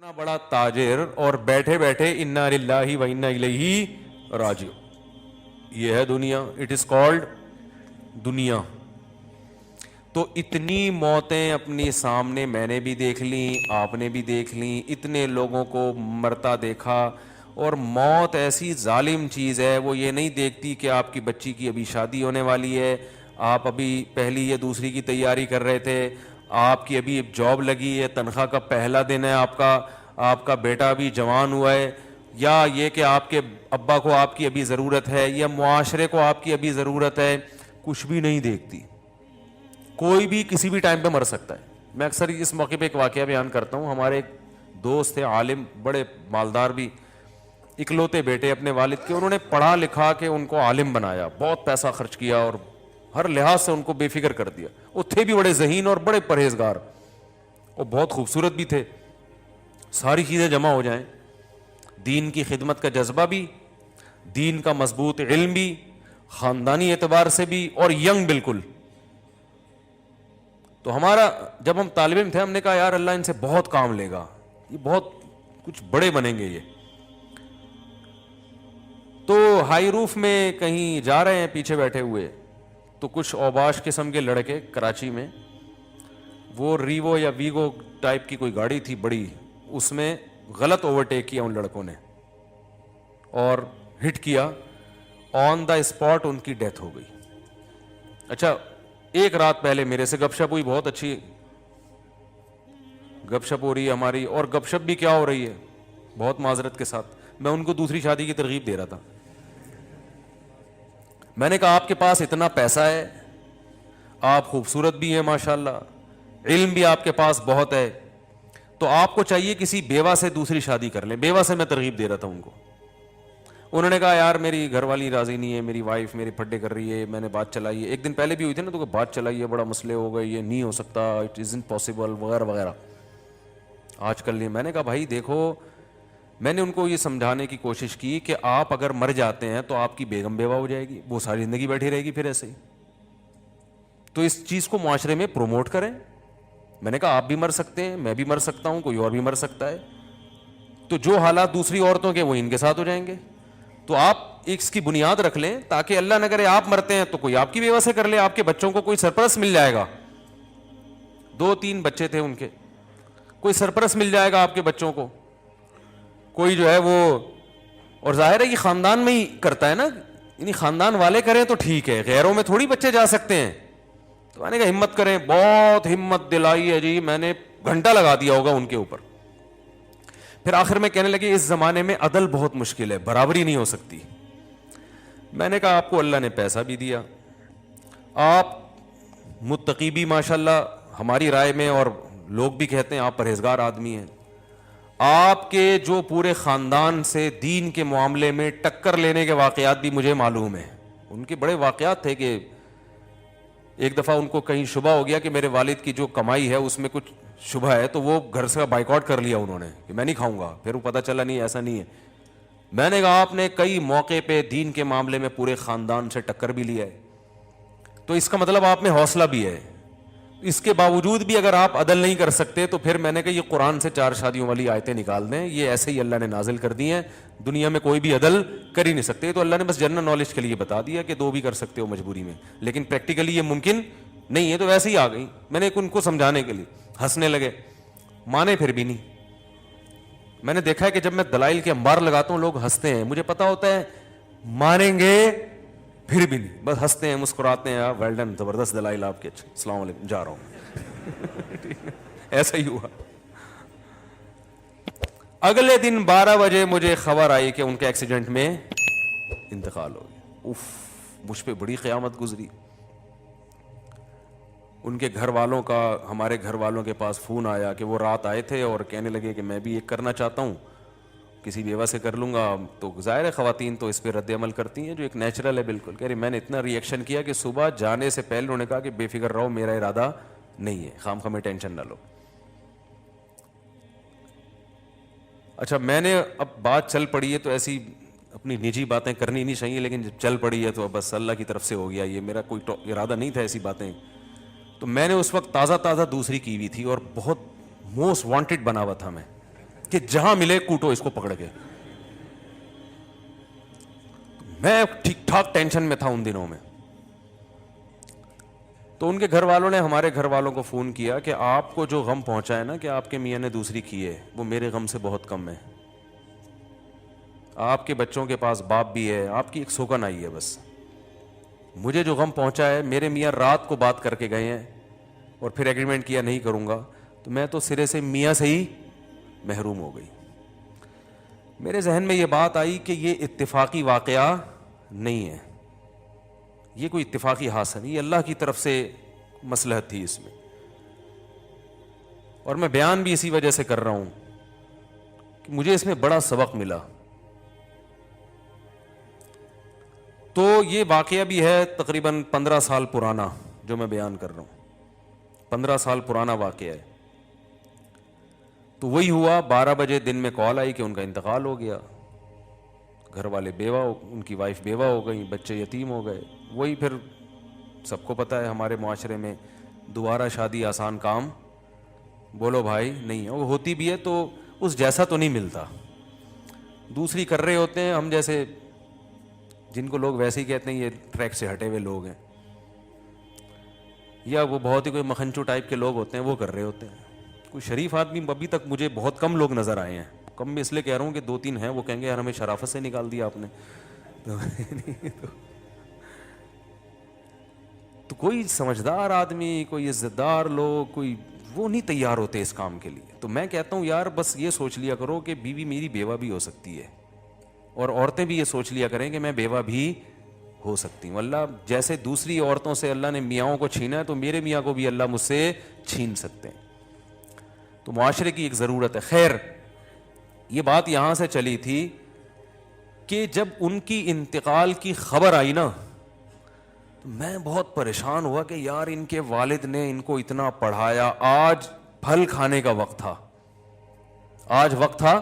اتنا بڑا تاجر اور بیٹھے بیٹھے انا للہ و انا الیہ راجعون. یہ ہے دنیا. اٹ از کالڈ دنیا. تو اتنی موتیں اپنی سامنے میں نے بھی دیکھ لیں, آپ نے بھی دیکھ لیں, اتنے لوگوں کو مرتا دیکھا. اور موت ایسی ظالم چیز ہے, وہ یہ نہیں دیکھتی کہ آپ کی بچی کی ابھی شادی ہونے والی ہے, آپ ابھی پہلی یا دوسری کی تیاری کر رہے تھے, آپ کی ابھی جاب لگی ہے, تنخواہ کا پہلا دن ہے, آپ کا بیٹا ابھی جوان ہوا ہے, یا یہ کہ آپ کے ابا کو آپ کی ابھی ضرورت ہے, یا معاشرے کو آپ کی ابھی ضرورت ہے. کچھ بھی نہیں دیکھتی. کوئی بھی کسی بھی ٹائم پہ مر سکتا ہے. میں اکثر اس موقع پہ ایک واقعہ بیان کرتا ہوں. ہمارے ایک دوست تھے, عالم, بڑے مالدار بھی, اکلوتے بیٹے اپنے والد کے. انہوں نے پڑھا لکھا کے ان کو عالم بنایا, بہت پیسہ خرچ کیا اور ہر لحاظ سے ان کو بے فکر کر دیا. وہ تھے بھی بڑے ذہین اور بڑے پرہیزگار, اور بہت خوبصورت بھی تھے. ساری چیزیں جمع ہو جائیں, دین کی خدمت کا جذبہ بھی, دین کا مضبوط علم بھی, خاندانی اعتبار سے بھی, اور ینگ بالکل. تو ہمارا جب ہم طالب علم تھے, ہم نے کہا یار اللہ ان سے بہت کام لے گا, یہ بہت کچھ بڑے بنیں گے یہ. تو ہائی روف میں کہیں جا رہے ہیں پیچھے بیٹھے ہوئے, تو کچھ اوباش قسم کے لڑکے کراچی میں, وہ ریوو یا ویگو ٹائپ کی کوئی گاڑی تھی بڑی, اس میں غلط اوورٹیک کیا ان لڑکوں نے اور ہٹ کیا. آن دا اسپاٹ ان کی ڈیتھ ہو گئی. اچھا, ایک رات پہلے میرے سے گپ شپ ہوئی, بہت اچھی گپ شپ ہو رہی ہے ہماری, اور گپ شپ بھی کیا ہو رہی ہے, بہت معذرت کے ساتھ, میں ان کو دوسری شادی کی ترغیب دے رہا تھا. میں نے کہا آپ کے پاس اتنا پیسہ ہے, آپ خوبصورت بھی ہیں ماشاءاللہ, علم بھی آپ کے پاس بہت ہے, تو آپ کو چاہیے کسی بیوہ سے دوسری شادی کر لیں. بیوہ سے میں ترغیب دے رہا تھا ان کو. انہوں نے کہا یار میری گھر والی راضی نہیں ہے, میری وائف میرے پھڈے کر رہی ہے, میں نے بات چلائی ہے, ایک دن پہلے بھی ہوئی تھی نا, تو بات چلائی ہے, بڑا مسئلے ہو گئے, یہ نہیں ہو سکتا, اٹ ازنٹ پاسبل وغیرہ وغیرہ. آج کل نہیں. میں نے کہا بھائی دیکھو, میں نے ان کو یہ سمجھانے کی کوشش کی کہ آپ اگر مر جاتے ہیں تو آپ کی بیگم بیوہ ہو جائے گی, وہ ساری زندگی بیٹھی رہے گی پھر ایسے ہی. تو اس چیز کو معاشرے میں پروموٹ کریں. میں نے کہا آپ بھی مر سکتے ہیں, میں بھی مر سکتا ہوں, کوئی اور بھی مر سکتا ہے, تو جو حالات دوسری عورتوں کے وہ ان کے ساتھ ہو جائیں گے. تو آپ اس کی بنیاد رکھ لیں, تاکہ اللہ نہ کرے آپ مرتے ہیں تو کوئی آپ کی بیوہ سے کر لے, آپ کے بچوں کو کوئی سرپرست مل جائے گا. 2-3 بچے تھے ان کے, کوئی سرپرست مل جائے گا آپ کے بچوں کو, کوئی جو ہے وہ. اور ظاہر ہے یہ خاندان میں ہی کرتا ہے نا, یعنی خاندان والے کریں تو ٹھیک ہے, غیروں میں تھوڑی بچے جا سکتے ہیں. تو میں نے کہا ہمت کریں, بہت ہمت دلائی ہے جی, میں نے گھنٹہ لگا دیا ہوگا ان کے اوپر. پھر آخر میں کہنے لگے اس زمانے میں عدل بہت مشکل ہے, برابری نہیں ہو سکتی. میں نے کہا آپ کو اللہ نے پیسہ بھی دیا, آپ متقی بھی ماشاءاللہ ہماری رائے میں, اور لوگ بھی کہتے ہیں آپ پرہیزگار آدمی ہیں. آپ کے جو پورے خاندان سے دین کے معاملے میں ٹکر لینے کے واقعات بھی مجھے معلوم ہیں. ان کے بڑے واقعات تھے کہ ایک دفعہ ان کو کہیں شبہ ہو گیا کہ میرے والد کی جو کمائی ہے اس میں کچھ شبہ ہے, تو وہ گھر سے بائیکاٹ کر لیا انہوں نے کہ میں نہیں کھاؤں گا. پھر وہ پتہ چلا نہیں ایسا نہیں ہے. میں نے کہا آپ نے کئی موقع پہ دین کے معاملے میں پورے خاندان سے ٹکر بھی لیا ہے, تو اس کا مطلب آپ میں حوصلہ بھی ہے. اس کے باوجود بھی اگر آپ عدل نہیں کر سکتے, تو پھر میں نے کہا یہ قرآن سے 4 شادیوں والی آیتیں نکال دیں, یہ ایسے ہی اللہ نے نازل کر دی ہیں, دنیا میں کوئی بھی عدل کر ہی نہیں سکتے. تو اللہ نے بس جنرل نالج کے لیے بتا دیا کہ 2 بھی کر سکتے ہو مجبوری میں, لیکن پریکٹیکلی یہ ممکن نہیں ہے. تو ویسے ہی آ گئی. میں نے ان کو سمجھانے کے لیے, ہنسنے لگے, مانے پھر بھی نہیں. میں نے دیکھا ہے کہ جب میں دلائل کے انبار لگاتا ہوں لوگ ہنستے ہیں, مجھے پتا ہوتا ہے مانیں گے پھر بھی نہیں, بس ہنستے ہیں, مسکراتے ہیں, ویل ڈن, زبردست دلائل آپ کے, اچھا السلام علیکم, جا رہا ہوں. ایسا ہی ہوا. اگلے دن 12 بجے مجھے خبر آئی کہ ان کے ایکسیڈنٹ میں انتقال ہو گیا. اف, مجھ پہ بڑی قیامت گزری. ان کے گھر والوں کا, ہمارے گھر والوں کے پاس فون آیا کہ وہ رات آئے تھے اور کہنے لگے کہ میں بھی ایک کرنا چاہتا ہوں, کسی بیوہ سے کر لوں گا. تو ظاہر ہے خواتین تو اس پہ رد عمل کرتی ہیں, جو ایک نیچرل ہے بالکل. کہہ رہی میں نے اتنا ری ایکشن کیا کہ صبح جانے سے پہلے انہوں نے کہا کہ بے فکر رہو, میرا ارادہ نہیں ہے, خام خواہ میں ٹینشن نہ لو. اچھا, میں نے اب بات چل پڑی ہے تو ایسی اپنی نجی باتیں کرنی نہیں چاہیے, لیکن جب چل پڑی ہے تو بس اللہ کی طرف سے ہو گیا, یہ میرا کوئی ارادہ نہیں تھا ایسی باتیں. تو میں نے اس وقت تازہ دوسری کی ہوئی تھی اور بہت موسٹ وانٹڈ بنا ہوا تھا میں, کہ جہاں ملے کوٹو اس کو پکڑ کے. میں ٹھیک ٹھاک ٹینشن میں تھا ان دنوں میں. تو ان کے گھر والوں نے ہمارے گھر والوں کو فون کیا کہ آپ کو جو غم پہنچا ہے نا کہ آپ کے میاں نے دوسری کی ہے, وہ میرے غم سے بہت کم ہے. آپ کے بچوں کے پاس باپ بھی ہے, آپ کی ایک سوگن آئی ہے بس. مجھے جو غم پہنچا ہے, میرے میاں رات کو بات کر کے گئے ہیں اور پھر ایگریمنٹ کیا نہیں کروں گا, تو میں تو سرے سے میاں سے ہی محروم ہو گئی. میرے ذہن میں یہ بات آئی کہ یہ اتفاقی واقعہ نہیں ہے, یہ کوئی اتفاقی حادثہ نہیں, یہ اللہ کی طرف سے مصلحت تھی اس میں. اور میں بیان بھی اسی وجہ سے کر رہا ہوں کہ مجھے اس میں بڑا سبق ملا. تو یہ واقعہ بھی ہے تقریباً 15 سال پرانا جو میں بیان کر رہا ہوں, 15 سال پرانا واقعہ ہے. تو وہی ہوا, 12 بجے دن میں کال آئی کہ ان کا انتقال ہو گیا. گھر والے ان کی وائف بیوہ ہو گئی, بچے یتیم ہو گئے. وہی پھر سب کو پتہ ہے ہمارے معاشرے میں دوبارہ شادی آسان کام بولو بھائی نہیں ہے. وہ ہوتی بھی ہے تو اس جیسا تو نہیں ملتا, دوسری کر رہے ہوتے ہیں. ہم جیسے جن کو لوگ ویسے ہی کہتے ہیں یہ ٹریک سے ہٹے ہوئے لوگ ہیں, یا وہ بہت ہی کوئی مکھنچو ٹائپ کے لوگ ہوتے ہیں, وہ کر رہے ہوتے ہیں. کوئی شریف آدمی ابھی تک مجھے بہت کم لوگ نظر آئے ہیں. کم میں اس لیے کہہ رہا ہوں کہ 2-3 ہیں, وہ کہیں گے یار ہمیں شرافت سے نکال دیا آپ نے. تو کوئی سمجھدار آدمی, کوئی عزت دار لوگ, کوئی وہ نہیں تیار ہوتے اس کام کے لیے. تو میں کہتا ہوں یار بس یہ سوچ لیا کرو کہ بیوی میری بیوہ بھی ہو سکتی ہے, اور عورتیں بھی یہ سوچ لیا کریں کہ میں بیوہ بھی ہو سکتی ہوں. اللہ جیسے دوسری عورتوں سے اللہ نے میاں کو چھینا ہے, تو میرے میاں کو بھی اللہ مجھ سے چھین سکتے ہیں. تو معاشرے کی ایک ضرورت ہے. خیر, یہ بات یہاں سے چلی تھی کہ جب ان کی انتقال کی خبر آئی نا, تو میں بہت پریشان ہوا کہ یار ان کے والد نے ان کو اتنا پڑھایا, آج پھل کھانے کا وقت تھا. آج وقت تھا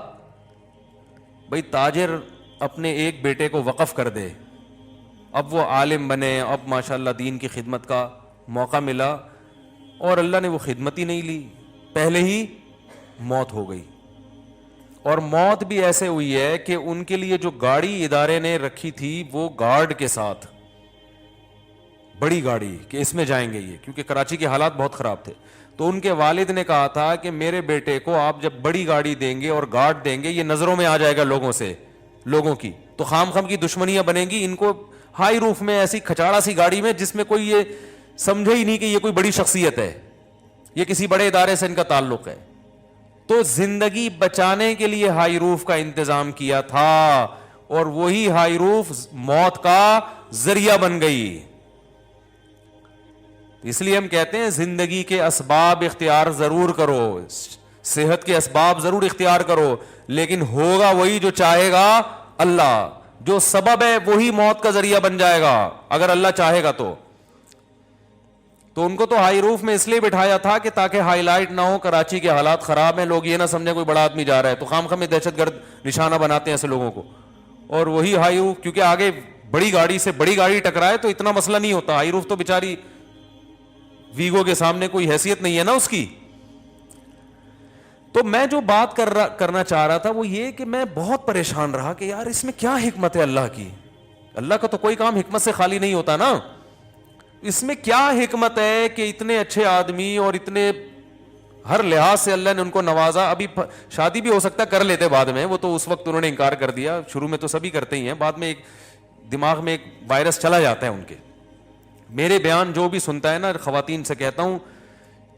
بھئی تاجر اپنے ایک بیٹے کو وقف کر دے, اب وہ عالم بنے, اب ماشاءاللہ دین کی خدمت کا موقع ملا, اور اللہ نے وہ خدمت ہی نہیں لی, پہلے ہی موت ہو گئی. اور موت بھی ایسے ہوئی ہے کہ ان کے لیے جو گاڑی ادارے نے رکھی تھی وہ گارڈ کے ساتھ, بڑی گاڑی کہ اس میں جائیں گے یہ, کیونکہ کراچی کے حالات بہت خراب تھے. تو ان کے والد نے کہا تھا کہ میرے بیٹے کو آپ جب بڑی گاڑی دیں گے اور گارڈ دیں گے, یہ نظروں میں آ جائے گا لوگوں کی, تو خام خام کی دشمنیاں بنیں گی. ان کو ہائی روف میں ایسی کھچاڑا سی گاڑی میں جس میں کوئی یہ سمجھے ہی نہیں کہ یہ کوئی بڑی شخصیت ہے, یہ کسی بڑے ادارے سے ان کا تعلق ہے. تو زندگی بچانے کے لیے ہائی روف کا انتظام کیا تھا, اور وہی ہائی روف موت کا ذریعہ بن گئی. اس لیے ہم کہتے ہیں زندگی کے اسباب اختیار ضرور کرو, صحت کے اسباب ضرور اختیار کرو, لیکن ہوگا وہی جو چاہے گا اللہ. جو سبب ہے وہی موت کا ذریعہ بن جائے گا اگر اللہ چاہے گا تو. تو ان کو تو ہائی روف میں اس لیے بٹھایا تھا کہ تاکہ ہائی لائٹ نہ ہو, کراچی کے حالات خراب ہیں, لوگ یہ نہ سمجھیں کوئی بڑا آدمی جا رہا ہے, تو خام خام میں دہشت گرد نشانہ بناتے ہیں ایسے لوگوں کو. اور وہی ہائی روف, کیونکہ آگے بڑی گاڑی سے بڑی گاڑی ٹکرائے تو اتنا مسئلہ نہیں ہوتا. ہائی روف تو بیچاری ویگو کے سامنے کوئی حیثیت نہیں ہے نا اس کی. تو میں جو بات کرنا چاہ رہا تھا وہ یہ کہ میں بہت پریشان رہا کہ یار اس میں کیا حکمت ہے اللہ کی. اللہ کا تو کوئی کام حکمت سے خالی نہیں ہوتا نا. اس میں کیا حکمت ہے کہ اتنے اچھے آدمی اور اتنے ہر لحاظ سے اللہ نے ان کو نوازا. ابھی شادی بھی ہو سکتا کر لیتے بعد میں, وہ تو اس وقت انہوں نے انکار کر دیا. شروع میں تو سبھی کرتے ہی ہیں, بعد میں ایک دماغ میں ایک وائرس چلا جاتا ہے ان کے. میرے بیان جو بھی سنتا ہے نا, خواتین سے کہتا ہوں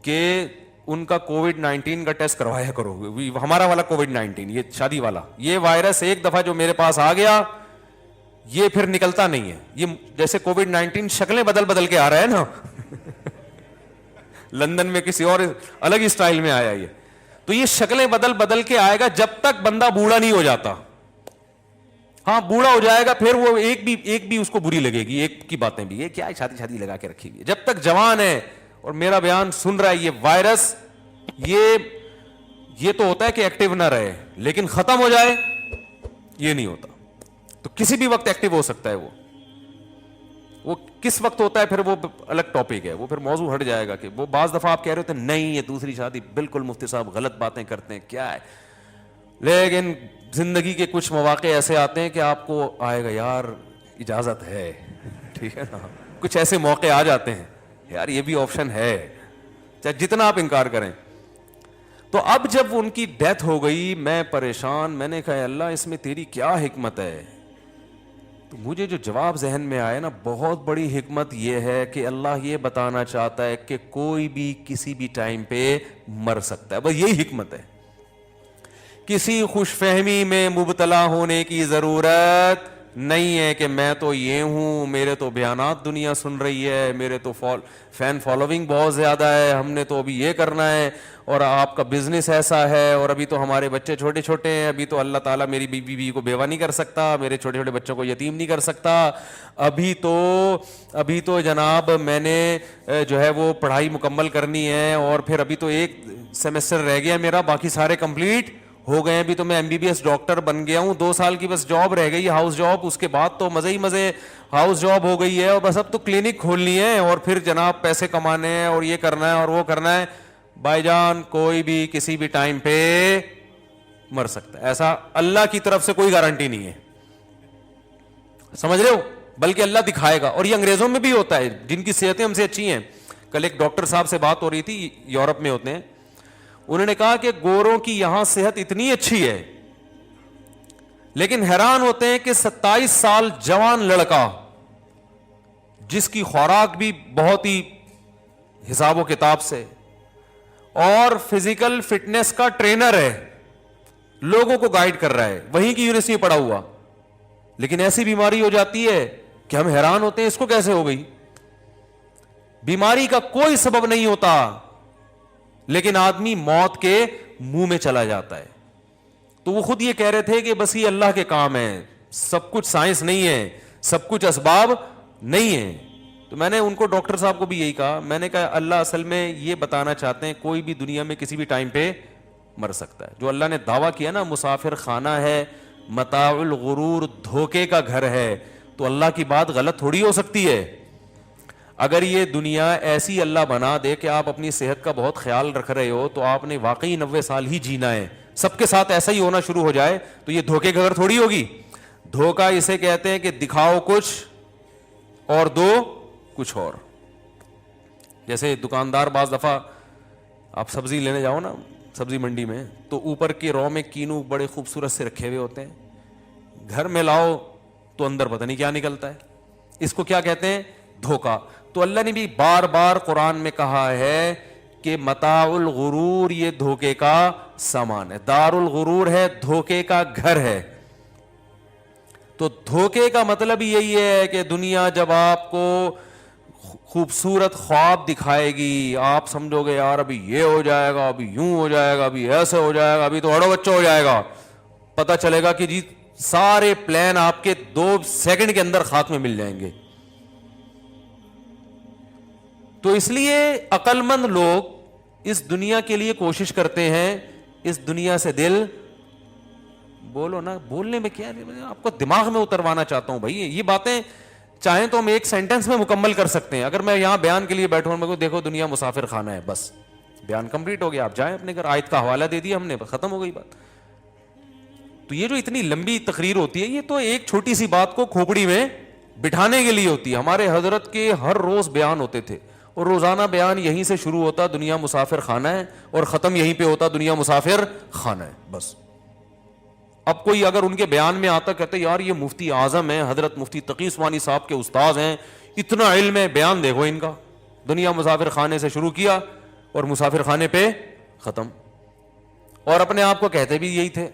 کہ ان کا کووڈ-19 کا ٹیسٹ کروایا کرو. ہمارا والا کووڈ-19, یہ شادی والا, یہ وائرس ایک دفعہ جو میرے پاس آ گیا یہ پھر نکلتا نہیں ہے. یہ جیسے کووڈ-19 شکلیں بدل کے آ رہا ہے نا لندن میں کسی اور الگ ہی سٹائل میں آیا یہ, تو یہ شکلیں بدل کے آئے گا جب تک بندہ بوڑھا نہیں ہو جاتا. ہاں بوڑھا ہو جائے گا پھر وہ ایک بھی اس کو بری لگے گی, ایک کی باتیں بھی, یہ کیا شادی لگا کے رکھی ہوئی. جب تک جوان ہے اور میرا بیان سن رہا ہے, یہ وائرس یہ تو ہوتا ہے کہ ایکٹیو نہ رہے, لیکن ختم ہو جائے یہ نہیں ہوتا. تو کسی بھی وقت ایکٹیو ہو سکتا ہے. وہ کس وقت ہوتا ہے پھر وہ الگ ٹاپک ہے, وہ پھر موضوع ہٹ جائے گا. کہ وہ بعض دفعہ آپ کہہ رہے ہوتے ہیں نہیں یہ دوسری شادی, بالکل مفتی صاحب غلط باتیں کرتے ہیں, کیا ہے لیکن زندگی کے کچھ مواقع ایسے آتے ہیں کہ آپ کو آئے گا یار اجازت ہے, ٹھیک ہے نا, کچھ ایسے موقع آ جاتے ہیں یار یہ بھی آپشن ہے, چاہے جتنا آپ انکار کریں. تو اب جب ان کی ڈیتھ ہو گئی میں پریشان, میں نے کہا اللہ اس میں تیری کیا حکمت ہے. تو مجھے جو جواب ذہن میں آیا نا, بہت بڑی حکمت یہ ہے کہ اللہ یہ بتانا چاہتا ہے کہ کوئی بھی کسی بھی ٹائم پہ مر سکتا ہے, بس یہی حکمت ہے. کسی خوش فہمی میں مبتلا ہونے کی ضرورت نہیں ہے کہ میں تو یہ ہوں, میرے تو بیانات دنیا سن رہی ہے, میرے تو فین فالوونگ بہت زیادہ ہے, ہم نے تو ابھی یہ کرنا ہے, اور آپ کا بزنس ایسا ہے, اور ابھی تو ہمارے بچے چھوٹے چھوٹے ہیں, ابھی تو اللہ تعالیٰ میری بیوی کو بیوہ نہیں کر سکتا, میرے چھوٹے چھوٹے بچوں کو یتیم نہیں کر سکتا, ابھی تو جناب میں نے جو ہے وہ پڑھائی مکمل کرنی ہے, اور پھر ابھی تو ایک سیمسٹر رہ گیا میرا, باقی سارے کمپلیٹ ہو گئے, ابھی تو میں MBBS ڈاکٹر بن گیا ہوں, 2 سال کی بس جاب رہ گئی, ہاؤس جاب, اس کے بعد تو مزے ہی مزے ہاؤس جاب ہو گئی ہے, اور بس اب تو کلینک کھولنی ہے, اور پھر جناب پیسے کمانے ہیں, اور یہ کرنا ہے اور وہ کرنا ہے. بھائی جان کوئی بھی کسی بھی ٹائم پہ مر سکتا ہے, ایسا اللہ کی طرف سے کوئی گارنٹی نہیں ہے, سمجھ رہے ہو, بلکہ اللہ دکھائے گا. اور یہ انگریزوں میں بھی ہوتا ہے جن کی صحتیں ہم سے اچھی ہیں. کل ایک ڈاکٹر صاحب سے بات ہو رہی تھی, یورپ میں ہوتے ہیں, انہوں نے کہا کہ گوروں کی یہاں صحت اتنی اچھی ہے, لیکن حیران ہوتے ہیں کہ 27 سال جوان لڑکا جس کی خوراک بھی بہت ہی حساب و کتاب سے, اور فزیکل فٹنس کا ٹرینر ہے, لوگوں کو گائیڈ کر رہا ہے, وہیں کی یونیورسٹی میں پڑھا ہوا, لیکن ایسی بیماری ہو جاتی ہے کہ ہم حیران ہوتے ہیں اس کو کیسے ہو گئی. بیماری کا کوئی سبب نہیں ہوتا, لیکن آدمی موت کے منہ میں چلا جاتا ہے. تو وہ خود یہ کہہ رہے تھے کہ بس یہ اللہ کے کام ہے, سب کچھ سائنس نہیں ہے, سب کچھ اسباب نہیں ہے. تو میں نے ان کو, ڈاکٹر صاحب کو بھی یہی کہا, میں نے کہا اللہ اصل میں یہ بتانا چاہتے ہیں کوئی بھی دنیا میں کسی بھی ٹائم پہ مر سکتا ہے. جو اللہ نے دعویٰ کیا نا مسافر خانہ ہے, متاع الغرور, دھوکے کا گھر ہے, تو اللہ کی بات غلط تھوڑی ہو سکتی ہے. اگر یہ دنیا ایسی اللہ بنا دے کہ آپ اپنی صحت کا بہت خیال رکھ رہے ہو, تو آپ نے واقعی 90 سال ہی جینا ہے, سب کے ساتھ ایسا ہی ہونا شروع ہو جائے, تو یہ دھوکے کا گھر تھوڑی ہوگی. دھوکا اسے کہتے ہیں کہ دکھاؤ کچھ اور دو کچھ اور. جیسے دکاندار بعض دفعہ آپ سبزی لینے جاؤ نا سبزی منڈی میں, تو اوپر کے رو میں کینو بڑے خوبصورت سے رکھے ہوئے ہوتے ہیں, گھر میں لاؤ تو اندر پتہ نہیں کیا نکلتا ہے. اس کو کیا کہتے ہیں؟ دھوکا. تو اللہ نے بھی بار بار قرآن میں کہا ہے کہ متاع الغرور یہ دھوکے کا سامان ہے, دار الغرور ہے, دھوکے کا گھر ہے. تو دھوکے کا مطلب یہی ہے کہ دنیا جب آپ کو خوبصورت خواب دکھائے گی, آپ سمجھو گے یار ابھی یہ ہو جائے گا, ابھی یوں ہو جائے گا, ابھی ایسے ہو جائے گا, ابھی تو اڑو بچہ ہو جائے گا, پتہ چلے گا کہ جی سارے پلان آپ کے 2 سیکنڈ کے اندر خاک میں مل جائیں گے. تو اس لیے عقل مند لوگ اس دنیا کے لیے کوشش کرتے ہیں, اس دنیا سے دل بولو نا, بولنے میں کیا ہے, آپ کو دماغ میں اتروانا چاہتا ہوں بھائی. یہ باتیں چاہیں تو ہم ایک سینٹنس میں مکمل کر سکتے ہیں. اگر میں یہاں بیان کے لیے بیٹھوں اور میں کو دیکھو دنیا مسافر خانہ ہے, بس بیان کمپلیٹ ہو گیا, آپ جائیں اپنے گھر, آیت کا حوالہ دے دیا ہم نے, ختم ہو گئی بات. تو یہ جو اتنی لمبی تقریر ہوتی ہے, یہ تو ایک چھوٹی سی بات کو کھوپڑی میں بٹھانے کے لیے ہوتی ہے. ہمارے حضرت کے ہر روز بیان ہوتے تھے, اور روزانہ بیان یہیں سے شروع ہوتا دنیا مسافر خانہ ہے, اور ختم یہیں پہ ہوتا دنیا مسافر خانہ ہے, بس. اب کوئی اگر ان کے بیان میں آتا, کہتے یار یہ مفتی اعظم ہیں, حضرت مفتی تقی عثمانی صاحب کے استاذ ہیں, اتنا علم ہے, بیان دیکھو ان کا, دنیا مسافر خانے سے شروع کیا اور مسافر خانے پہ ختم. اور اپنے آپ کو کہتے بھی یہی تھے,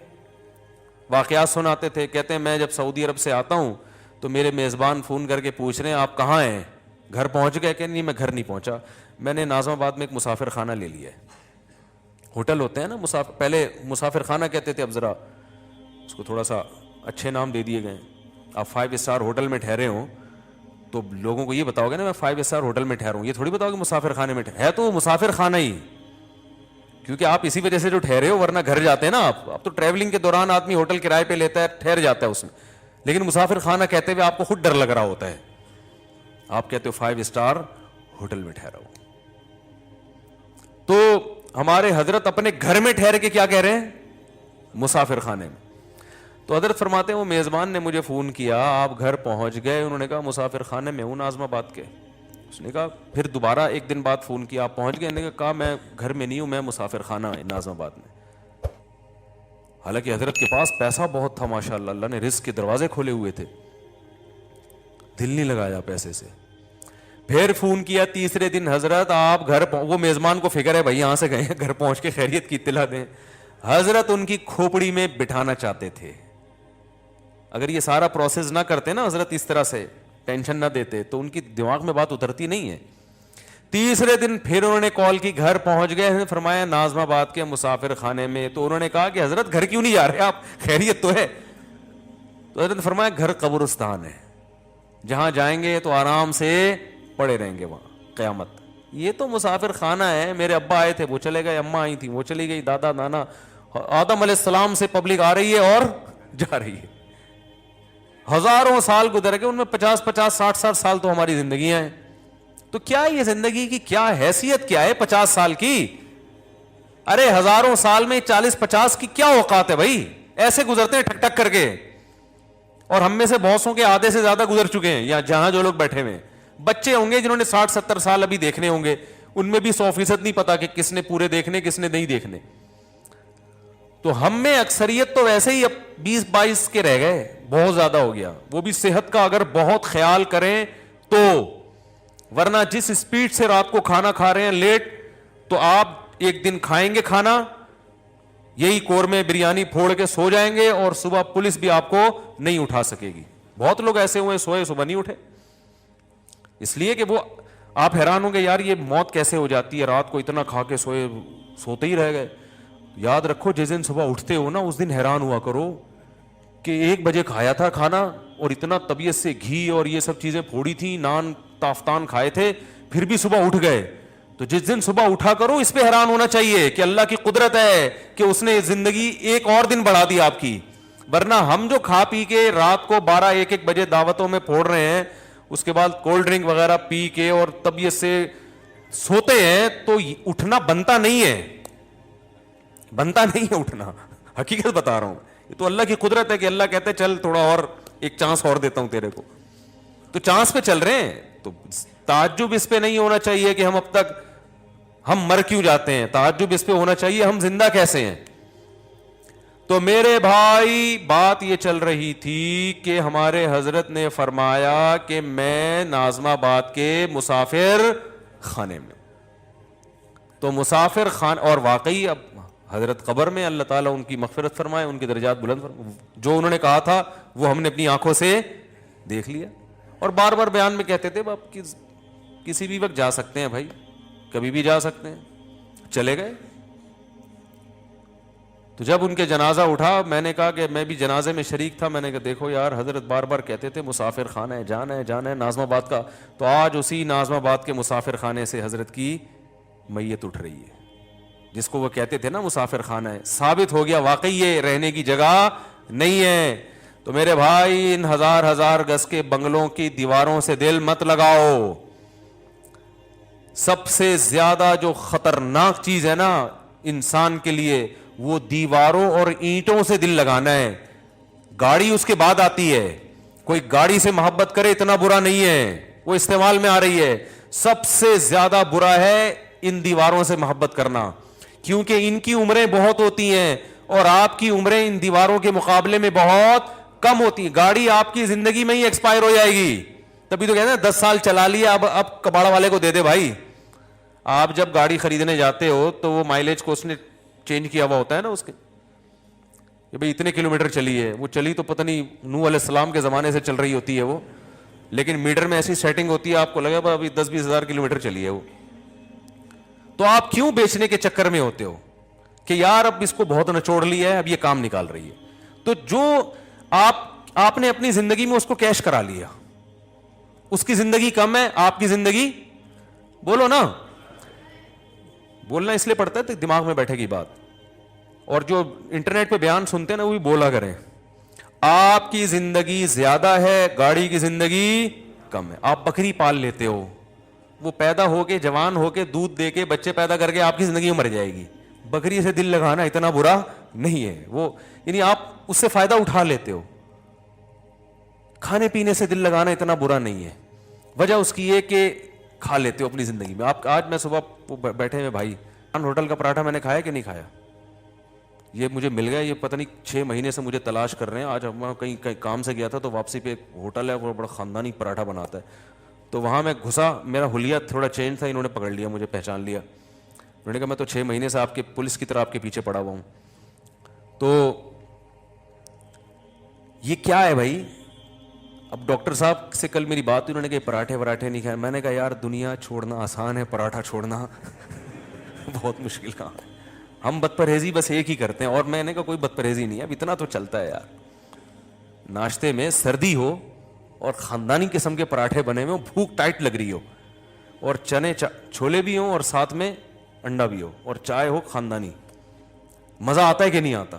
واقعات سناتے تھے. کہتے ہیں میں جب سعودی عرب سے آتا ہوں تو میرے میزبان فون کر کے پوچھ رہے ہیں آپ کہاں ہیں, گھر پہنچ گئے؟ کہ نہیں میں گھر نہیں پہنچا, میں نے ناظم آباد میں ایک مسافر خانہ لے لیا ہے. ہوٹل ہوتے ہیں نا مسافر, پہلے مسافر خانہ کہتے تھے, اب ذرا اس کو تھوڑا سا اچھے نام دے دیے گئے. آپ 5 اسٹار ہوٹل میں ٹھہرے ہوں تو لوگوں کو یہ بتاؤ گے نا میں 5 اسٹار ہوٹل میں ٹھہروں, یہ تھوڑی بتاؤ گے مسافر خانے میں ہے, تو وہ مسافر خانہ ہی, کیونکہ آپ اسی وجہ سے جو ٹھہرے ہو, ورنہ گھر جاتے ہیں نا آپ. اب تو ٹریولنگ کے دوران آدمی ہوٹل کرائے پہ لیتا ہے, ٹھہر جاتا ہے اس میں, لیکن مسافر خانہ کہتے ہوئے آپ کو خود ڈر لگ رہا ہوتا ہے, آپ کہتے ہو 5 اسٹار ہوٹل میں ٹھہرا ہو. تو ہمارے حضرت اپنے گھر میں ٹھہر کے کیا کہہ رہے ہیں؟ مسافر خانے میں. تو حضرت فرماتے ہیں وہ میزبان نے مجھے فون کیا, آپ گھر پہنچ گئے؟ انہوں نے کہا مسافر خانے میں ہوں ناظم آباد کے. اس نے کہا پھر دوبارہ ایک دن بعد فون کیا, آپ پہنچ گئے؟ نے کہا میں گھر میں نہیں ہوں, میں مسافر خانہ ناظم آباد میں. حالانکہ حضرت کے پاس پیسہ بہت تھا ماشاء اللہ, اللہ نے رزق کے دروازے کھولے ہوئے تھے, دل نہیں لگایا پیسے سے. پھر فون کیا تیسرے دن, حضرت آپ گھر, وہ میزبان کو فکر ہے بھائی یہاں سے گئے ہیں, گھر پہنچ کے خیریت کی اطلاع دیں. حضرت ان کی کھوپڑی میں بٹھانا چاہتے تھے. اگر یہ سارا پروسیس نہ کرتے نا حضرت, اس طرح سے ٹینشن نہ دیتے, تو ان کی دماغ میں بات اترتی نہیں ہے. تیسرے دن پھر انہوں نے کال کی, گھر پہنچ گئے, فرمایا ناظم آباد کے مسافر خانے میں. تو انہوں نے کہا کہ حضرت گھر کیوں نہیں جا رہے آپ, خیریت تو ہے؟ تو حضرت نے فرمایا گھر قبرستان ہے, جہاں جائیں گے تو آرام سے پڑے رہیں گے وہاں قیامت. یہ تو مسافر خانہ ہے, میرے ابا آئے تھے وہ چلے گئے, اماں آئی تھی وہ چلی گئی, دادا نانا, آدم علیہ السلام سے پبلک آ رہی ہے اور جا رہی ہے. ہزاروں سال گزر گئے, ان میں 50 60 سال تو ہماری زندگیاں ہیں. تو کیا یہ زندگی کی کیا حیثیت کیا ہے 50 سال کی؟ ارے ہزاروں سال میں 40 50 کی کیا اوقات ہے بھائی, ایسے گزرتے ہیں ٹک ٹک کر کے. اور ہم میں سے بہتوں کے آدھے سے زیادہ گزر چکے ہیں, یا جہاں جو لوگ بیٹھے ہوئے بچے ہوں گے جنہوں نے 60 70 سال ابھی دیکھنے ہوں گے, ان میں بھی 100% نہیں پتا کہ کس نے پورے دیکھنے کس نے نہیں دیکھنے. تو ہم میں اکثریت تو ویسے ہی اب 20 22 کے رہ گئے, بہت زیادہ ہو گیا, وہ بھی صحت کا اگر بہت خیال کریں تو. ورنہ جس سپیڈ سے رات کو کھانا کھا رہے ہیں لیٹ, تو آپ ایک دن کھائیں گے کھانا یہی قورمے بریانی پھوڑ کے سو جائیں گے, اور صبح پولیس بھی آپ کو نہیں اٹھا سکے گی. بہت لوگ ایسے ہوئے سوئے صبح نہیں اٹھے, اس لیے کہ وہ, آپ حیران ہوں گے یار یہ موت کیسے ہو جاتی ہے, رات کو اتنا کھا کے سوتے ہی رہ گئے. یاد رکھو جس دن صبح اٹھتے ہو نا, اس دن حیران ہوا کرو کہ 1 بجے کھایا تھا کھانا, اور اتنا طبیعت سے گھی اور یہ سب چیزیں پھوڑی تھی, نان تافتان کھائے تھے, پھر بھی صبح اٹھ گئے. تو جس دن صبح اٹھا کرو اس پہ حیران ہونا چاہیے کہ اللہ کی قدرت ہے کہ اس نے زندگی ایک اور دن بڑھا دی آپ کی. ورنہ ہم جو کھا پی کے رات کو 12 1 بجے دعوتوں میں پھوڑ رہے ہیں, اس کے بعد کولڈ ڈرنک وغیرہ پی کے اور طبیعت سے سوتے ہیں, تو اٹھنا بنتا نہیں ہے, بنتا نہیں ہے اٹھنا, حقیقت بتا رہا ہوں. یہ تو اللہ کی قدرت ہے کہ اللہ کہتے چل تھوڑا اور ایک چانس اور دیتا ہوں تیرے کو, تو چانس پہ چل رہے ہیں. تو تعجب اس پہ نہیں ہونا چاہیے کہ ہم اب تک ہم مر کیوں جاتے ہیں, تعجب اس پہ ہونا چاہیے ہم زندہ کیسے ہیں. تو میرے بھائی بات یہ چل رہی تھی کہ ہمارے حضرت نے فرمایا کہ میں ناظم آباد کے مسافر خانے میں. تو مسافر خان, اور واقعی اب حضرت قبر میں, اللہ تعالیٰ ان کی مغفرت فرمائے, ان کے درجات بلند فرمائے, جو انہوں نے کہا تھا وہ ہم نے اپنی آنکھوں سے دیکھ لیا. اور بار بار بیان میں کہتے تھے آپ کسی بھی وقت جا سکتے ہیں بھائی, کبھی بھی جا سکتے ہیں. چلے گئے. تو جب ان کے جنازہ اٹھا, میں نے کہا کہ میں بھی جنازے میں شریک تھا, میں نے کہا دیکھو یار حضرت بار بار کہتے تھے مسافر خانہ ہے, جانا ہے جانا ہے ناظم آباد کا, تو آج اسی ناظم آباد کے مسافر خانے سے حضرت کی میت اٹھ رہی ہے, جس کو وہ کہتے تھے نا مسافر خانہ ہے. ثابت ہو گیا واقعی یہ رہنے کی جگہ نہیں ہے. تو میرے بھائی ان ہزار گز کے بنگلوں کی دیواروں سے دل مت لگاؤ. سب سے زیادہ جو خطرناک چیز ہے نا انسان کے لیے, وہ دیواروں اور اینٹوں سے دل لگانا ہے. گاڑی اس کے بعد آتی ہے, کوئی گاڑی سے محبت کرے اتنا برا نہیں ہے, وہ استعمال میں آ رہی ہے. سب سے زیادہ برا ہے ان دیواروں سے محبت کرنا, کیونکہ ان کی عمریں بہت ہوتی ہیں اور آپ کی عمریں ان دیواروں کے مقابلے میں بہت کم ہوتی ہیں. گاڑی آپ کی زندگی میں ہی ایکسپائر ہو جائے گی, تبھی تو کہتے ہیں 10 سال چلا لیا, اب کباڑ والے کو دے دے بھائی. آپ جب گاڑی خریدنے جاتے ہو تو وہ مائلیج کو اس نے چینج کیا ہوا ہوتا ہے نا اس کے, کہ بھئی اتنے کلومیٹر چلی ہے. وہ چلی تو پتہ نہیں نوح علیہ السلام کے زمانے سے چل رہی ہوتی ہے وہ, لیکن میٹر میں ایسی سیٹنگ ہوتی ہے آپ کو لگے گا ابھی 10-20 ہزار کلومیٹر چلی ہے وہ. تو آپ کیوں بیچنے کے چکر میں ہوتے ہو کہ یار اب اس کو بہت نچوڑ لیا ہے, اب یہ کام نکال رہی ہے. تو جو آپ نے اپنی زندگی میں اس کو کیش کرا لیا, اس کی زندگی کم ہے, آپ کی زندگی, بولو نا, بولنا اس لیے پڑتا ہے تو دماغ میں بیٹھے گی بات. اور جو انٹرنیٹ پہ بیان سنتے ہیں نا وہ بھی بولا کریں, آپ کی زندگی زیادہ ہے, گاڑی کی زندگی کم ہے. آپ بکری پال لیتے ہو, وہ پیدا ہو کے جوان ہو کے دودھ دے کے بچے پیدا کر کے آپ کی زندگی میں مر جائے گی. بکری سے دل لگانا اتنا برا نہیں ہے وہ, یعنی آپ اس سے فائدہ اٹھا لیتے ہو. کھانے پینے سے دل لگانا اتنا برا نہیں ہے, وجہ اس کی یہ کہ کھا لیتے ہو اپنی زندگی میں. آپ آج میں صبح بیٹھے ہوئے بھائی ہوٹل کا پراٹھا میں نے کھایا کہ نہیں کھایا, یہ مجھے مل گیا, یہ پتہ نہیں 6 مہینے سے مجھے تلاش کر رہے ہیں. آج ہم کہیں کام سے گیا تھا تو واپسی پہ ایک ہوٹل ہے, وہ بڑا خاندانی پراٹھا بناتا ہے, تو وہاں میں گھسا, میرا حلیہ تھوڑا چینج تھا, انہوں نے پکڑ لیا, مجھے پہچان لیا. انہوں نے کہا میں تو 6 مہینے سے آپ کے پولیس کی طرح آپ کے پیچھے پڑا ہوا ہوں. تو یہ کیا ہے بھائی؟ اب ڈاکٹر صاحب سے کل میری بات ہوئی, انہوں نے کہا پراٹھے وراٹھے نہیں کھائے. میں نے کہا یار دنیا چھوڑنا آسان ہے, پراٹھا چھوڑنا بہت مشکل کام ہے. ہم بد پرہیزی بس ایک ہی کرتے ہیں, اور میں نے کہا کوئی بد پرہیزی نہیں ہے, اب اتنا تو چلتا ہے یار. ناشتے میں سردی ہو اور خاندانی قسم کے پراٹھے بنے ہوئے ہوں, بھوک ٹائٹ لگ رہی ہو, اور چنے چھولے بھی ہوں اور ساتھ میں انڈا بھی ہو, اور چائے ہو خاندانی, مزہ آتا ہے کہ نہیں آتا؟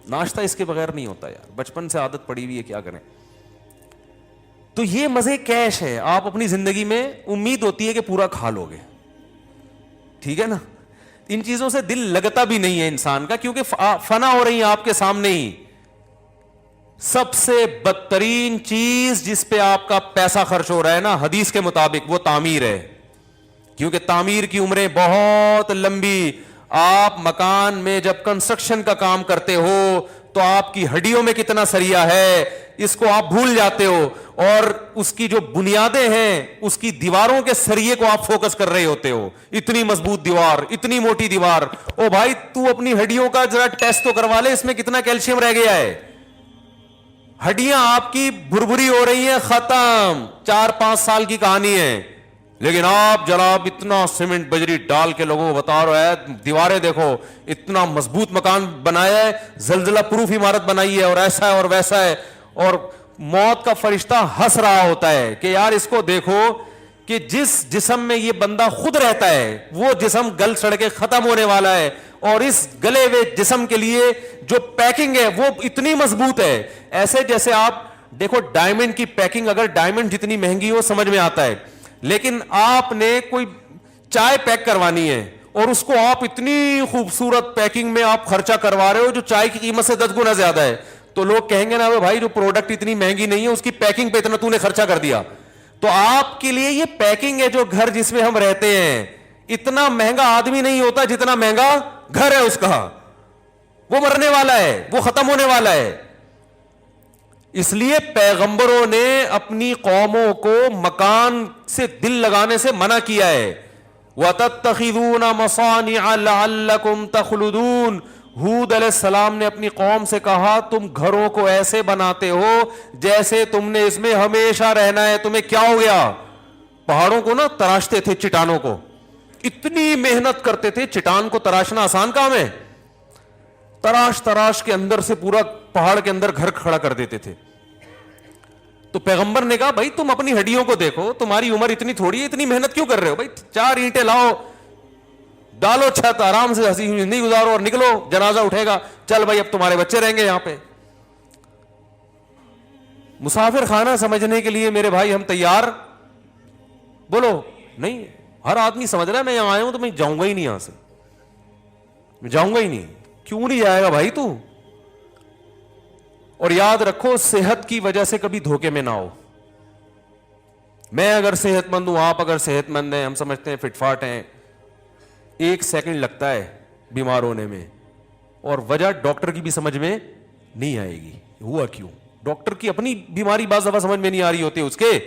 ناشتہ اس کے بغیر نہیں ہوتا یار, بچپن سے عادت پڑی ہوئی ہے, کیا کریں. تو یہ مزے کیش ہے, آپ اپنی زندگی میں امید ہوتی ہے کہ پورا کھا لو گے, ٹھیک ہے نا. ان چیزوں سے دل لگتا بھی نہیں ہے انسان کا, کیونکہ فنا ہو رہی ہیں آپ کے سامنے ہی. سب سے بدترین چیز جس پہ آپ کا پیسہ خرچ ہو رہا ہے نا, حدیث کے مطابق, وہ تعمیر ہے. کیونکہ تعمیر کی عمریں بہت لمبی. آپ مکان میں جب کنسٹرکشن کا کام کرتے ہو تو آپ کی ہڈیوں میں کتنا سریا ہے اس کو آپ بھول جاتے ہو, اور اس کی جو بنیادیں ہیں اس کی دیواروں کے سریے کو آپ فوکس کر رہے ہوتے ہو. اتنی مضبوط دیوار, اتنی موٹی دیوار. او بھائی تو اپنی ہڈیوں کا ذرا ٹیسٹ تو کروا لے, اس میں کتنا کیلشیم رہ گیا ہے. ہڈیاں آپ کی بھربھری ہو رہی ہیں, ختم, 4-5 سال کی کہانی ہے. لیکن آپ جناب اتنا سیمنٹ بجری ڈال کے لوگوں کو بتا رہے ہیں, دیواریں دیکھو, اتنا مضبوط مکان بنایا ہے, زلزلہ پروف عمارت بنائی ہے, اور ایسا ہے اور ویسا ہے, اور موت کا فرشتہ ہنس رہا ہوتا ہے کہ یار اس کو دیکھو کہ جس جسم میں یہ بندہ خود رہتا ہے وہ جسم گل سڑ کے ختم ہونے والا ہے, اور اس گلے ہوئے جسم کے لیے جو پیکنگ ہے وہ اتنی مضبوط ہے. ایسے جیسے آپ دیکھو ڈائمنڈ کی پیکنگ, اگر ڈائمنڈ جتنی مہنگی ہو سمجھ میں آتا ہے, لیکن آپ نے کوئی چائے پیک کروانی ہے اور اس کو آپ اتنی خوبصورت پیکنگ میں آپ خرچہ کروا رہے ہو جو چائے کی قیمت سے 10 گنا زیادہ ہے, تو لوگ کہیں گے نا بھائی جو پروڈکٹ اتنی مہنگی نہیں ہے اس کی پیکنگ پہ اتنا تو نے خرچہ کر دیا. تو آپ کے لیے یہ پیکنگ ہے, جو گھر جس میں ہم رہتے ہیں, اتنا مہنگا آدمی نہیں ہوتا جتنا مہنگا گھر ہے اس کا. وہ مرنے والا ہے, وہ ختم ہونے والا ہے. اس لیے پیغمبروں نے اپنی قوموں کو مکان سے دل لگانے سے منع کیا ہے. وَتَتَّخِذُونَ مَصَانِعَ لَعَلَّكُمْ تَخْلُدُونَ. ہود علیہ السلام نے اپنی قوم سے کہا تم گھروں کو ایسے بناتے ہو جیسے تم نے اس میں ہمیشہ رہنا ہے. تمہیں کیا ہو گیا؟ پہاڑوں کو نا تراشتے تھے, چٹانوں کو اتنی محنت کرتے تھے. چٹان کو تراشنا آسان کام ہے؟ تراش تراش کے اندر سے پورا پہاڑ کے اندر گھر کھڑا کر دیتے تھے. تو پیغمبر نے کہا بھائی تم اپنی ہڈیوں کو دیکھو, تمہاری عمر اتنی تھوڑی ہے, اتنی محنت کیوں کر رہے ہو؟ بھائی 4 اینٹیں لاؤ, ڈالو چھت, آرام سے ہنسی زندگی گزارو اور نکلو, جنازہ اٹھے گا, چل بھائی اب تمہارے بچے رہیں گے یہاں پہ. مسافر خانہ سمجھنے کے لیے میرے بھائی ہم تیار؟ بولو نہیں. ہر آدمی سمجھ رہا ہے میں یہاں آیا ہوں تو میں جاؤں گا ہی نہیں, یہاں سے میں جاؤں گا ہی نہیں. کیوں نہیں جائے گا بھائی تو؟ اور یاد رکھو صحت کی وجہ سے کبھی دھوکے میں نہ ہو. میں اگر صحت مند ہوں, آپ اگر صحت مند ہیں, ہم سمجھتے ہیں فٹ فاٹ ہیں, 1 سیکنڈ لگتا ہے بیمار ہونے میں, اور وجہ ڈاکٹر کی بھی سمجھ میں نہیں آئے گی. ہوا کیوں؟ ڈاکٹر کی اپنی بیماری بعض دفعہ سمجھ میں نہیں آ رہی ہوتی اس کے.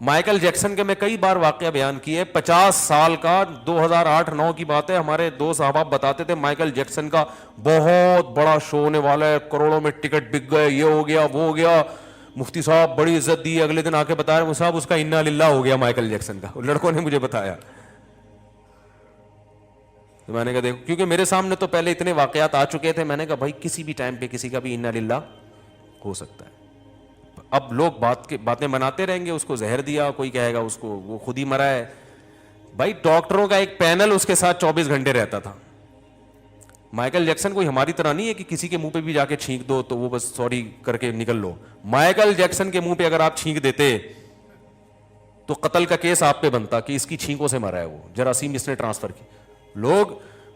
مائیکل جیکسن کے میں کئی بار واقعہ بیان کیے, 50 سال کا, 2008-9 کی بات ہے, ہمارے 2 صحابہ بتاتے تھے مائیکل جیکسن کا بہت بڑا شو ہونے والا ہے, کروڑوں میں ٹکٹ بک گئے, یہ ہو گیا وہ ہو گیا. مفتی صاحب بڑی عزت دی, اگلے دن آ کے بتایا مفتی صاحب اس کا انا للہ ہو گیا مائیکل جیکسن کا. لڑکوں نے مجھے بتایا. تو میں نے کہا دیکھو, کیونکہ میرے سامنے تو پہلے اتنے واقعات آ چکے تھے, میں نے کہا بھائی کسی بھی ٹائم پہ کسی کا بھی انا للہ ہو سکتا ہے. اب لوگ باتیں بناتے رہیں گے, اس کو زہر دیا, کوئی کہے گا اس کو وہ خود ہی مرا ہے. بھائی ڈاکٹروں کا ایک پینل اس کے ساتھ 24 گھنٹے رہتا تھا. مائیکل جیکسن کوئی ہماری طرح نہیں ہے کہ کسی کے منہ پہ بھی جا کے چھینک دو تو وہ بس سوری کر کے نکل لو. مائیکل جیکسن کے منہ پہ اگر آپ چھینک دیتے تو قتل کا کیس آپ پہ بنتا کہ اس کی چھینکوں سے مرا ہے, وہ جراثیم اس نے ٹرانسفر کی. لوگ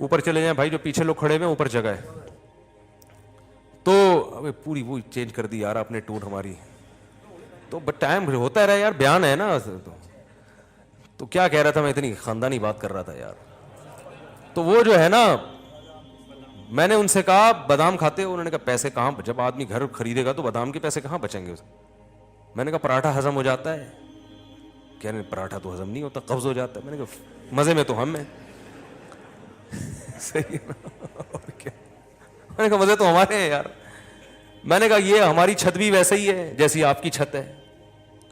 اوپر چلے جائیں بھائی, جو پیچھے لوگ کھڑے ہوئے اوپر جگہ ہے. تو ابے پوری وہ چینج کر دی یار آپ نے ٹون ہماری. تو ٹائم ہوتا رہا یار, بیان ہے نا. تو کیا کہہ رہا تھا میں, اتنی خاندانی بات کر رہا تھا یار. تو وہ جو ہے نا, میں نے ان سے کہا بادام کھاتے ہو؟ انہوں نے کہا پیسے کہاں, جب آدمی گھر خریدے گا تو بادام کے پیسے کہاں بچیں گے. میں نے کہا پراٹھا ہضم ہو جاتا ہے؟ کہہ رہے پراٹھا تو ہضم نہیں ہوتا, قبض ہو جاتا ہے. میں نے کہا مزے میں تو ہم ہیں. صحیح ہے نا, اور کیا. میں نے کہا مزے تو ہمارے ہیں یار. میں نے کہا یہ ہماری چھت بھی ویسے ہی ہے جیسی آپ کی چھت ہے,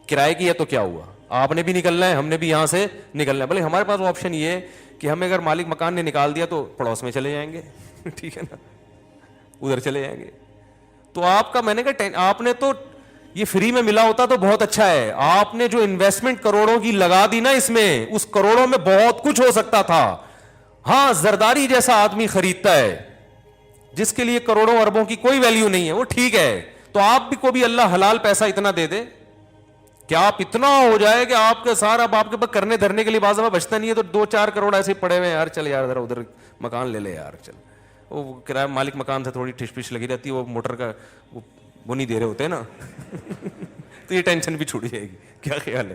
کرائے کی ہے تو کیا ہوا, آپ نے بھی نکلنا ہے, ہم نے بھی یہاں سے نکلنا ہے. بھلے ہمارے پاس آپشن یہ ہے کہ ہمیں اگر مالک مکان نے نکال دیا تو پڑوس میں چلے جائیں گے, ٹھیک ہے نا, ادھر چلے جائیں گے. تو آپ کا, میں نے کہا آپ نے تو یہ فری میں ملا ہوتا تو بہت اچھا ہے. آپ نے جو انویسٹمنٹ کروڑوں کی لگا دی نا اس میں, اس کروڑوں میں بہت کچھ ہو سکتا تھا. ہاں زرداری جیسا آدمی خریدتا ہے جس کے لیے کروڑوں اربوں کی کوئی ویلیو نہیں ہے, وہ ٹھیک ہے. تو آپ بھی کو بھی اللہ حلال پیسہ اتنا دے دے کہ آپ اتنا ہو جائے کہ آپ کے سارا آپ کے پاس کرنے دھرنے کے لیے بعض دفعہ بچتا نہیں ہے, تو 2-4 کروڑ ایسے پڑے ہوئے ہیں یار, چل یار ذرا ادھر مکان لے لے یار, چل. وہ کرایہ مالک مکان سے تھوڑی ٹھش پش لگی رہتی ہے, وہ موٹر کا وہ نہیں دے رہے ہوتے نا, تو یہ ٹینشن بھی چھوڑ جائے گی. کیا خیال ہے,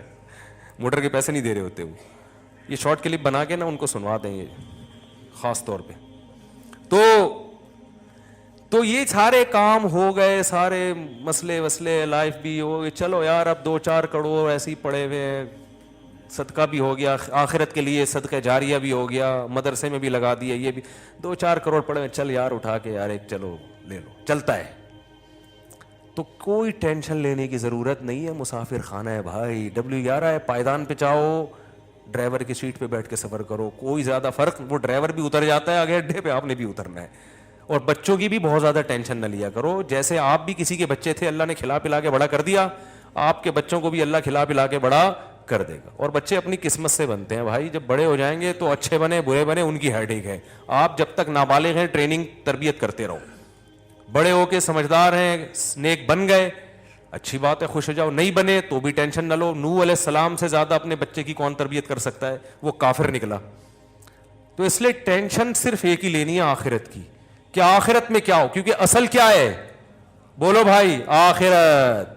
موٹر کے پیسے نہیں دے رہے ہوتے وہ. یہ شارٹ کلپ بنا کے نا ان کو سنوا دیں گے خاص طور پہ. تو یہ سارے کام ہو گئے, سارے مسئلے وسلے لائف بھی ہو گئے. چلو یار اب 2-4 کروڑ ایسے ہی پڑے ہوئے ہیں, صدقہ بھی ہو گیا, آخرت کے لیے صدقہ جاریہ بھی ہو گیا, مدرسے میں بھی لگا دیا, یہ بھی 2-4 کروڑ پڑے ہوئے, چل یار اٹھا کے یار ایک چلو لے لو, چلتا ہے. تو کوئی ٹینشن لینے کی ضرورت نہیں ہے. مسافر خانہ ہے بھائی, W11 ہے, پائیدان پہ چاہو ڈرائیور کی سیٹ پہ بیٹھ کے سفر کرو, کوئی زیادہ فرق, وہ ڈرائیور بھی اتر جاتا ہے آگے اڈے پہ, آپ نے بھی اترنا ہے. اور بچوں کی بھی بہت زیادہ ٹینشن نہ لیا کرو. جیسے آپ بھی کسی کے بچے تھے, اللہ نے کھلا پلا کے بڑا کر دیا, آپ کے بچوں کو بھی اللہ کھلا پلا کے بڑا کر دے گا. اور بچے اپنی قسمت سے بنتے ہیں بھائی, جب بڑے ہو جائیں گے تو اچھے بنے برے بنے ان کی ہیڈیک ہے. آپ جب تک نابالغ ہیں ٹریننگ تربیت کرتے رہو, بڑے ہو کے سمجھدار ہیں, نیک بن گئے اچھی بات ہے, خوش ہو جاؤ. نہیں بنے تو بھی ٹینشن نہ لو. نوح علیہ السلام سے زیادہ اپنے بچے کی کون تربیت کر سکتا ہے, وہ کافر نکلا. تو اس لیے ٹینشن صرف ایک ہی لینی ہے آخرت کی, کہ آخرت میں کیا ہو, کیونکہ اصل کیا ہے, بولو بھائی, آخرت.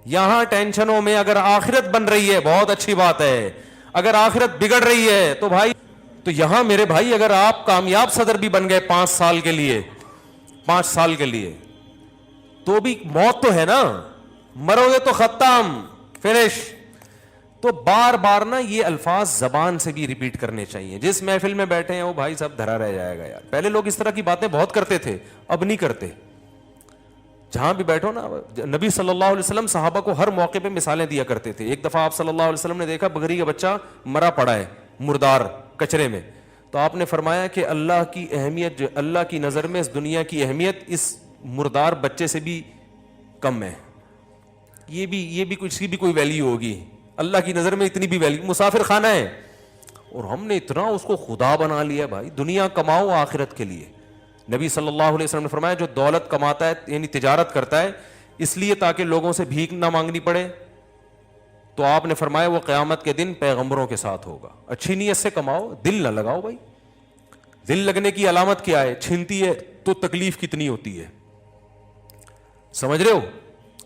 یہاں ٹینشنوں میں اگر آخرت بن رہی ہے بہت اچھی بات ہے, اگر آخرت بگڑ رہی ہے تو بھائی, تو یہاں میرے بھائی اگر آپ کامیاب صدر بھی بن گئے 5 سال کے لیے, 5 سال کے لیے, تو بھی موت تو ہے نا, مرو گے تو ختم, فنش. تو بار بار نا یہ الفاظ زبان سے بھی ریپیٹ کرنے چاہیے. جس محفل میں بیٹھے ہیں وہ بھائی سب دھرا رہ جائے گا یار. پہلے لوگ اس طرح کی باتیں بہت کرتے تھے, اب نہیں کرتے. جہاں بھی بیٹھو نا, نبی صلی اللہ علیہ وسلم صحابہ کو ہر موقع پہ مثالیں دیا کرتے تھے. ایک دفعہ آپ صلی اللہ علیہ وسلم نے دیکھا بکری کا بچہ مرا پڑا ہے, مردار کچرے میں, تو آپ نے فرمایا کہ اللہ کی اہمیت, جو اللہ کی نظر میں اس دنیا کی اہمیت اس مردار بچے سے بھی کم ہے. یہ بھی کچھ کی بھی کوئی ویلیو ہوگی, اللہ کی نظر میں اتنی بھی ویلیو. مسافر خانہ ہے, اور ہم نے اتنا اس کو خدا بنا لیا بھائی. دنیا کماؤ آخرت کے لیے. نبی صلی اللہ علیہ وسلم نے فرمایا جو دولت کماتا ہے یعنی تجارت کرتا ہے اس لیے تاکہ لوگوں سے بھیک نہ مانگنی پڑے, تو آپ نے فرمایا وہ قیامت کے دن پیغمبروں کے ساتھ ہوگا. اچھی نیت سے کماؤ, دل نہ لگاؤ بھائی. دل لگنے کی علامت کیا ہے, چھنتی ہے تو تکلیف کتنی ہوتی ہے, سمجھ رہے ہو.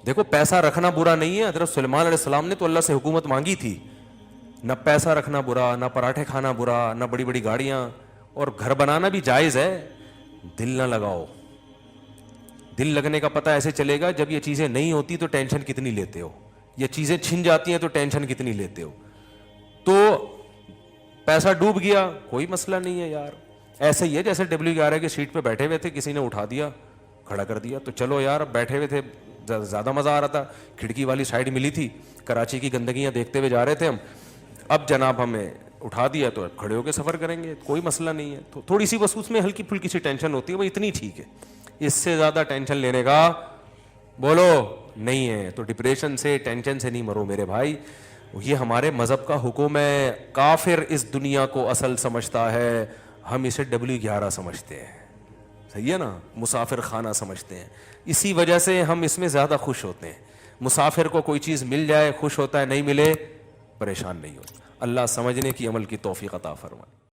دیکھو پیسہ رکھنا برا نہیں ہے. حضرت سلیمان علیہ السلام نے تو اللہ سے حکومت مانگی تھی. نہ پیسہ رکھنا برا, نہ پراٹھے کھانا برا, نہ بڑی بڑی گاڑیاں, اور گھر بنانا بھی جائز ہے. دل نہ لگاؤ. دل لگنے کا پتہ ایسے چلے گا جب یہ چیزیں نہیں ہوتی تو ٹینشن کتنی لیتے ہو, یہ چیزیں چھن جاتی ہیں تو ٹینشن کتنی لیتے ہو. تو پیسہ ڈوب گیا کوئی مسئلہ نہیں ہے یار. ایسے ہی ہے جیسے W11 کی سیٹ پہ بیٹھے ہوئے تھے, کسی نے اٹھا دیا کھڑا کر دیا, تو چلو یار بیٹھے ہوئے تھے زیادہ مزہ آ رہا تھا, کھڑکی والی سائڈ ملی تھی, کراچی کی گندگیاں دیکھتے ہوئے جا رہے تھے ہم. اب جناب ہمیں اٹھا دیا تو کھڑے ہو کے سفر کریں گے, کوئی مسئلہ نہیں ہے. تو تھوڑی سی بس اس میں ہلکی پھلکی سی ٹینشن ہوتی ہے, وہ اتنی ٹھیک ہے. اس سے زیادہ ٹینشن لینے کا بولو نہیں ہے. تو ڈپریشن سے ٹینشن سے نہیں مرو میرے بھائی. یہ ہمارے مذہب کا حکم ہے. کافر اس دنیا کو اصل سمجھتا ہے, ہم اسے W11 سمجھتے ہیں, صحیح ہے نا, مسافر خانہ سمجھتے ہیں. اسی وجہ سے ہم اس میں زیادہ خوش ہوتے ہیں. مسافر کو کوئی چیز مل جائے خوش ہوتا ہے, نہیں ملے پریشان نہیں ہوتا. اللہ سمجھنے کی عمل کی توفیق عطا فرمائے.